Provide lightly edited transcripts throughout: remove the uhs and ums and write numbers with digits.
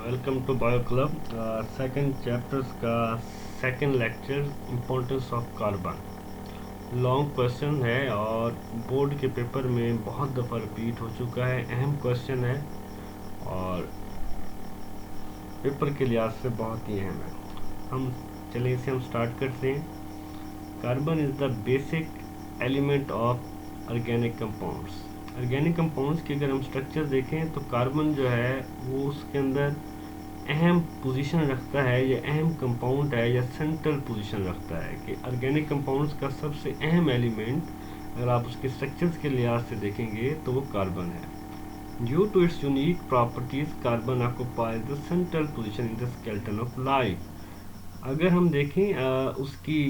Welcome to bio club second chapters का second lecture importance of carbon. Long question है और board के paper में बहुत दफ़ा रिपीट हो चुका है। अहम क्वेश्चन है और पेपर के लिहाज से बहुत ही अहम है। चलिए इसे हम स्टार्ट करते हैं। Carbon is the basic element of organic compounds. Organic compounds की अगर हम स्ट्रक्चर देखें तो कार्बन जो है वो उसके अंदर अहम पोजीशन रखता है, या अहम कंपाउंड है, या सेंट्रल पोजीशन रखता है कि ऑर्गेनिक कंपाउंड्स का सबसे अहम एलिमेंट अगर आप उसके स्ट्रक्चर्स के लिहाज से देखेंगे तो वो कार्बन है। Due to its unique properties carbon occupies the central position in the skeleton of life. अगर हम देखें उसकी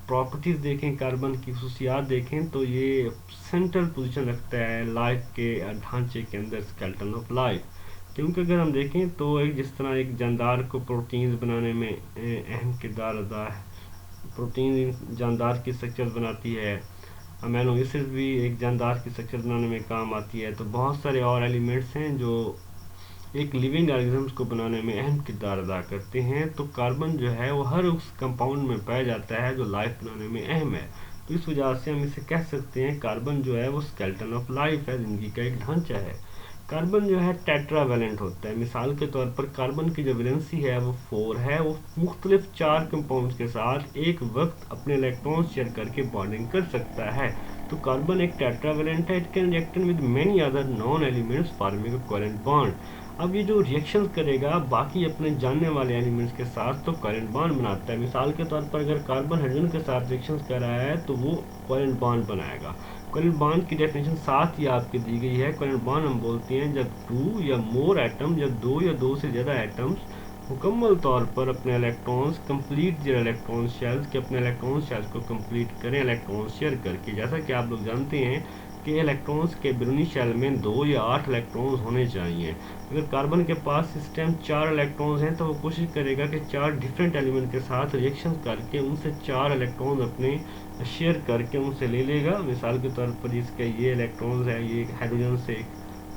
प्रॉपर्टीज़ देखें, कार्बन की खसूसियात देखें तो ये सेंट्रल पोजीशन रखता है लाइफ के ढांचे के अंदर, स्केलेटन ऑफ लाइफ। क्योंकि अगर हम देखें तो एक जिस तरह एक जानदार को प्रोटीन्स बनाने में अहम किरदार अदा है, प्रोटीन जानदार की स्ट्रक्चर बनाती है, अमीनो एसिड भी एक जानदार की स्ट्रक्चर बनाने में काम आती है, तो बहुत सारे और एलिमेंट्स हैं जो एक लिविंग ऑर्गेनिज्म को बनाने में अहम किरदार अदा करते हैं। तो कार्बन जो है वो हर उस कंपाउंड में पाया जाता है जो लाइफ बनाने में अहम है। तो इस वजह से हम इसे कह सकते हैं कार्बन जो है वो स्केलेटन ऑफ लाइफ है, जिंदगी का एक ढांचा है। कार्बन जो है टेट्रावेलेंट होता है। मिसाल के तौर पर कार्बन की जो वैलेंसी है वो 4 है। वो मुख्तलिफ 4 कंपाउंड्स के साथ एक वक्त अपने इलेक्ट्रॉन शेयर करके बॉन्डिंग कर सकता है। तो कार्बन एक टेट्रावेलेंट है। It can react with many other non elements forming a covalent bond. अब ये जो रिएक्शन करेगा बाकी अपने जानने वाले एलिमेंट्स के साथ तो कोवेलेंट बॉन्ड बनाता है। मिसाल के तौर पर अगर कार्बन हाइड्रोजन के साथ रिएक्शन कर रहा है तो वो कोवेलेंट बॉन्ड बनाएगा। कोवेलेंट बॉन्ड की डेफिनेशन साथ ही आपकी दी गई है। कोवेलेंट बॉन्ड हम बोलते हैं जब 2 या मोर एटम, जब 2 या 2 से ज़्यादा एटम्स मुकम्मल तौर पर अपने electrons complete their electron shells के अपने इलेक्ट्रॉन शेल्स को कंप्लीट करें इलेक्ट्रॉन शेयर करके। जैसा कि आप लोग जानते हैं कि इलेक्ट्रॉन्स के बैरूनी शेल में 2 या 8 इलेक्ट्रॉन्स होने चाहिए। अगर कार्बन के पास इस टाइम 4 इलेक्ट्रॉन्स हैं तो वो कोशिश करेगा कि 4 डिफरेंट एलिमेंट के साथ रिएक्शन करके उनसे 4 इलेक्ट्रॉन्स अपने शेयर करके उनसे ले लेगा। मिसाल के तौर पर इसके ये इलेक्ट्रॉन्स है, ये हाइड्रोजन से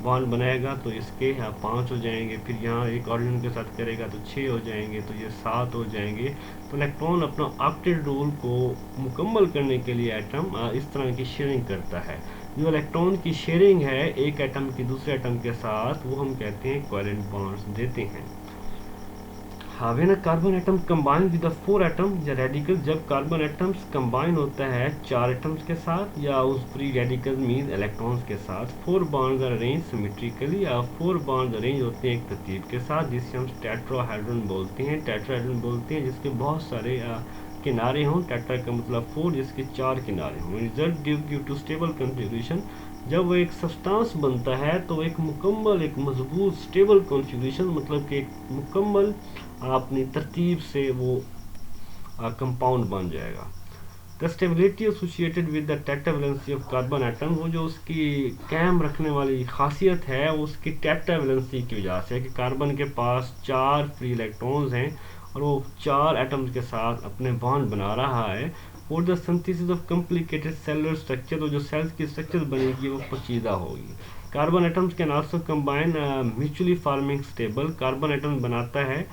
बॉन्ड बनाएगा तो इसके यहाँ 5 हो जाएंगे, फिर यहाँ एक ऑक्सीजन के साथ करेगा तो 6 हो जाएंगे, तो ये 7 हो जाएंगे। तो इलेक्ट्रॉन अपना ऑक्टेट रूल को मुकम्मल करने के लिए एटम इस तरह की शेयरिंग करता है। जो इलेक्ट्रॉन की शेयरिंग है एक एटम की दूसरे एटम के साथ, वो हम कहते हैं कोवेलेंट बॉन्ड्स देते हैं। when a carbon atom combines with the 4 atom या रेडिकल, जब कार्बन एटम्स कंबाइन होता है 4 एटम्स के साथ या उस फ्री रेडिकल मीन इलेक्ट्रॉन्स के साथ, 4 बॉन्ड्स आर अरेंज सिमेट्रिकली, या 4 बॉन्ड्स अरेंज होते हैं एक तरतीब के साथ, जिसे हम टेट्राहेड्रन बोलते हैं। टेट्राहेड्रन बोलते हैं जिसके बहुत सारे किनारे हों। टेट्रा का मतलब 4, जिसके 4 किनारे हों। Result due to stable configuration, जब वो एक सब्सटेंस बनता है तो एक मुकम्मल, एक मजबूत स्टेबल कॉन्फ़िगरेशन, मतलब कि एक मुकम्मल अपनी तरतीब से वो कंपाउंड बन जाएगा। The stability associated with the tetravalency of carbon atom, वो जो उसकी कायम रखने वाली खासियत है वो उसकी टेट्रावेलेंसी की वजह से है कि कार्बन के पास 4 फ्री इलेक्ट्रॉन्स हैं और वो 4 एटम्स के साथ अपने बॉन्ड बना रहा है। और the synthesis of complicated cellular structure, तो जो सेल्स की स्ट्रक्चर बनेगी वो पेचीदा होगी। Carbon atoms can also combine mutually forming stable, carbon atom बनाता है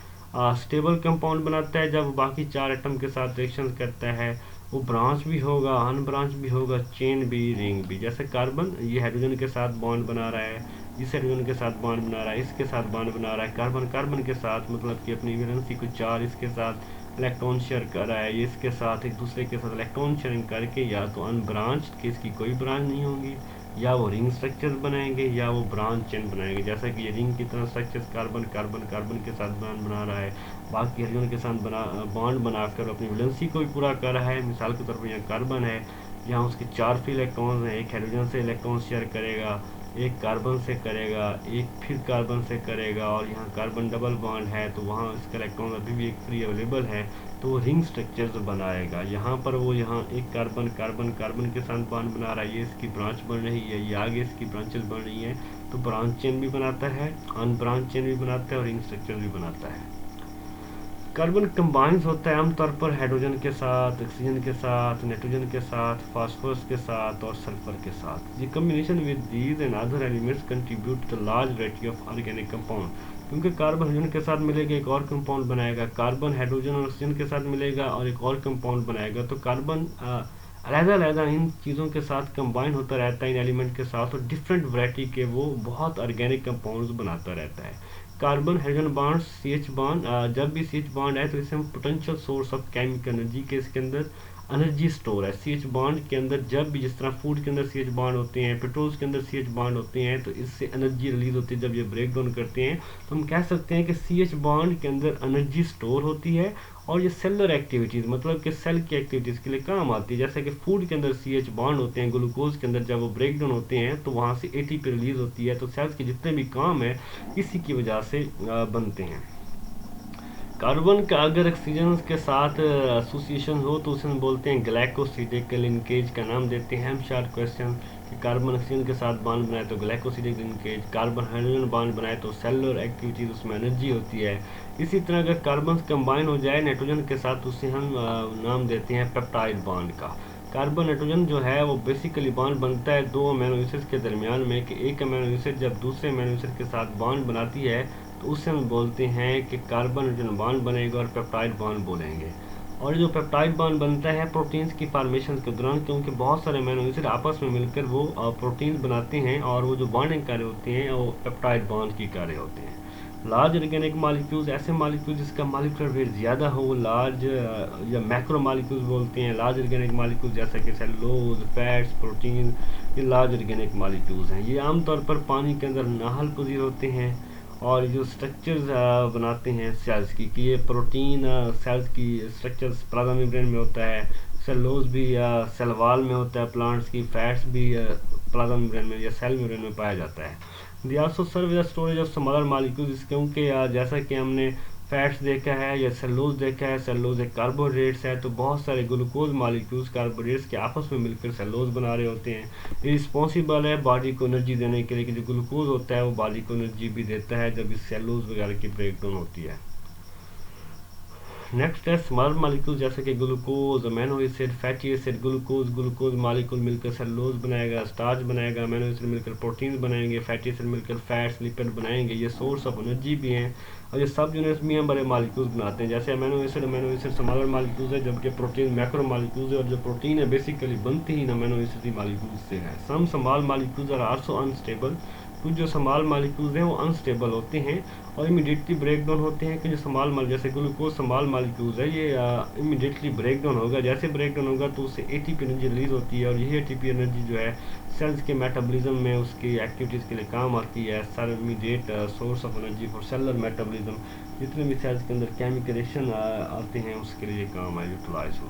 स्टेबल कंपाउंड बनाता है जब बाकी 4 एटम के साथ रिएक्शन करता है। वो ब्रांच भी होगा, अनब्रांच भी होगा, चेन भी, रिंग भी। जैसे कार्बन ये हाइड्रोजन के साथ बॉन्ड बना रहा है, इस हाइड्रोजन के साथ बॉन्ड बना रहा है, इसके साथ बॉन्ड बना रहा है, कार्बन कार्बन के साथ, मतलब कि अपनी वैलेंसी को 4 इसके साथ इलेक्ट्रॉन शेयर कर रहा है, ये इसके साथ एक दूसरे के साथ इलेक्ट्रॉन शेयरिंग करके या तो अनब्रांच कि इसकी कोई ब्रांच नहीं होगी, या वो रिंग स्ट्रक्चर बनाएंगे या वो ब्रांच चेन बनाएंगे। जैसा कि ये रिंग की तरह स्ट्रक्चर कार्बन कार्बन कार्बन के साथ बॉन्ड बना रहा है, बाकी हाइड्रोजन के साथ बॉन्ड बनाकर अपनी वैलेंसी को भी पूरा कर रहा है। मिसाल के तौर पर यहाँ कार्बन है, यहाँ उसके 4 फ्री इलेक्ट्रॉन्स हैं, एक हाइड्रोजन से इलेक्ट्रॉन शेयर करेगा, एक कार्बन से करेगा, एक फिर कार्बन से करेगा, और यहाँ कार्बन डबल बॉन्ड है तो वहाँ इसका इलेक्ट्रॉन अभी भी एक फ्री अवेलेबल है, तो वो रिंग स्ट्रक्चर्स बनाएगा। यहाँ पर वो यहाँ एक कार्बन कार्बन कार्बन के साथ बॉन्ड बना रहा है, ये इसकी ब्रांच बन रही है, ये आगे इसकी ब्रांचेस बन रही हैं, तो ब्रांच चेन भी बनाता है, अनब्रांच चेन भी बनाता है और रिंग स्ट्रक्चर भी बनाता है। कार्बन कंबाइंस होता है आमतौर पर हाइड्रोजन के साथ, ऑक्सीजन के साथ, नाइट्रोजन के साथ, फास्फोरस के साथ और सल्फर के साथ। ये combination with these and other elements contribute to the large variety of organic compound. क्योंकि कार्बन हाइड्रोजन के साथ मिलेगा एक और कंपाउंड बनाएगा, कार्बन हाइड्रोजन और ऑक्सीजन के साथ मिलेगा और एक और कंपाउंड बनाएगा। तो कार्बन अलग-अलग इन चीज़ों के साथ कंबाइन होता रहता है इन एलिमेंट के साथ, और डिफरेंट वैरायटी के वो बहुत ऑर्गेनिक कंपाउंड्स बनाता रहता है। Carbon hydrogen bond CH bond, जब भी CH बॉन्ड है तो इसे हम potential source of chemical energy के इसके अंदर एनर्जी स्टोर है। CH बॉन्ड के अंदर जब भी, जिस तरह फूड के अंदर CH बॉन्ड होते हैं, पेट्रोल्स के अंदर CH बॉन्ड होते हैं, तो इससे एनर्जी रिलीज होती है जब ये ब्रेक डाउन करते हैं। तो हम कह सकते हैं कि CH बॉन्ड के अंदर एनर्जी स्टोर होती है, और ये सेलुलर एक्टिविटीज़ मतलब कि सेल की एक्टिविटीज़ के लिए काम आती है। जैसे कि फूड के अंदर CH बॉन्ड होते हैं, ग्लूकोज के अंदर जब वो ब्रेक डाउन होते हैं तो वहाँ से ATP रिलीज होती है। तो सेल्स के जितने भी काम है इसी की वजह से बनते हैं। कार्बन का अगर ऑक्सीजन के साथ एसोसिएशन हो तो उसे हम बोलते हैं ग्लाइकोसिडिक लिंकेज का नाम देते हैं। हम शार्ट क्वेश्चन कि कार्बन ऑक्सीजन के साथ बॉन्ड बनाए तो glycosidic linkage, carbon hydrogen bond बनाए तो सेलुलर एक्टिविटीज, उसमें एनर्जी होती है। इसी तरह अगर कार्बन कंबाइन हो जाए नाइट्रोजन के साथ तो उसे हम नाम देते हैं पेप्टाइड बॉन्ड का। कार्बन नाइट्रोजन जो है वो बेसिकली बॉन्ड बनता है दो अमीनो एसिड्स के दरमियान में, कि एक अमीनो एसिड जब दूसरे अमीनो एसिड के साथ बॉन्ड बनाती है तो उससे हम बोलते हैं कि कार्बन नाइट्रोजन बॉन्ड बनेगा और पेप्टाइड बॉन्ड बोलेंगे। और जो पेप्टाइड बॉन्ड बनता है प्रोटीन्स की फॉर्मेशन के दौरान, क्योंकि बहुत सारे अमीनो एसिड आपस में मिलकर वो प्रोटीन्स बनाते हैं, और वो जो बॉन्डिंग कार्य होते हैं वो पेप्टाइड बॉन्ड की कार्य होते हैं। लार्ज ऑर्गेनिक मॉलिक्यूल्स, ऐसे मॉलिक्यूल जिसका मॉलिक्यूलर वेट ज़्यादा हो, लार्ज या मैक्रो मॉलिक्यूल्स बोलते हैं। लार्ज ऑर्गेनिक मॉलिक्यूल जैसे कि सेलुलोज, फैट्स, प्रोटीन, ये लार्ज ऑर्गेनिक मॉलिक्यूल्स हैं। ये आमतौर पर पानी के अंदर नाहल पजीर होते हैं, और जो स्ट्रक्चर्स बनाते हैं सेल्स की, कि ये प्रोटीन सेल्स की स्ट्रक्चर्स प्लाज्मा मेम्ब्रेन में होता है, सेलुलोज भी सेल वॉल में होता है प्लांट्स की, फैट्स भी प्लाज्मा मेम्ब्रेन में या सेल मेम्ब्रेन में पाया जाता है। They also serve as storage of smaller molecules, क्योंकि जैसा कि हमने फैट्स देखा है या सेलुलोज देखा है, सेलुलोज एक कार्बोहाइड्रेट्स है, तो बहुत सारे ग्लूकोज मॉलिक्यूल्स कार्बोहाइड्रेट्स के आपस में मिलकर सेलुलोज बना रहे होते हैं। ये रिस्पॉन्सिबल है बॉडी को एनर्जी देने के लिए, कि जो ग्लूकोज होता है वो बॉडी को एनर्जी भी देता है जब इस सेलुलोज वगैरह की ब्रेक डाउन होती है। नेक्स्ट है स्मॉल मॉलिक्यूल जैसे कि glucose, amino acid, fatty acid. Glucose molecule मिलकर सेलुलोज बनाएगा, स्टार्च बनाएगा, अमीनो एसिड मिलकर प्रोटीन बनाएंगे, फैटी एसिड मिलकर फैट्स, लिपिड बनाएंगे। ये सोर्स ऑफ एनर्जी भी हैं, और ये सब यूनिट्स भी हम बड़े मॉलिक्यूल्स बनाते हैं। जैसे अमीनो एसिड स्मॉलर मॉलिक्यूल्स है, जबकि प्रोटीन मैक्रो मॉलिक्यूल्स है, और जो प्रोटीन है बेसिकली बनती ही अमीनो एसिड मॉलिक्यूल्स से है। Some small molecules are also unstable, कुछ जो स्मॉल मॉलिक्यूल्स हैं वो अनस्टेबल होते हैं और इमीडिएटली ब्रेक डाउन होते हैं। कि जो स्मॉल जैसे ग्लूकोज स्मॉल मॉलिक्यूल्स है, ये इमीडिएटली ब्रेक डाउन होगा। जैसे ब्रेक डाउन होगा तो उससे ATP एनर्जी रिलीज होती है, और यही ATP एनर्जी जो है सेल्स के मेटाबॉलिज्म में उसकी एक्टिविटीज़ के लिए काम आती है। Sir immediate source of energy for cellular metabolism, जितने भी सेल्स के अंदर केमिकल रिएक्शन आते हैं उसके लिए काम है, यूटिलाइज हो।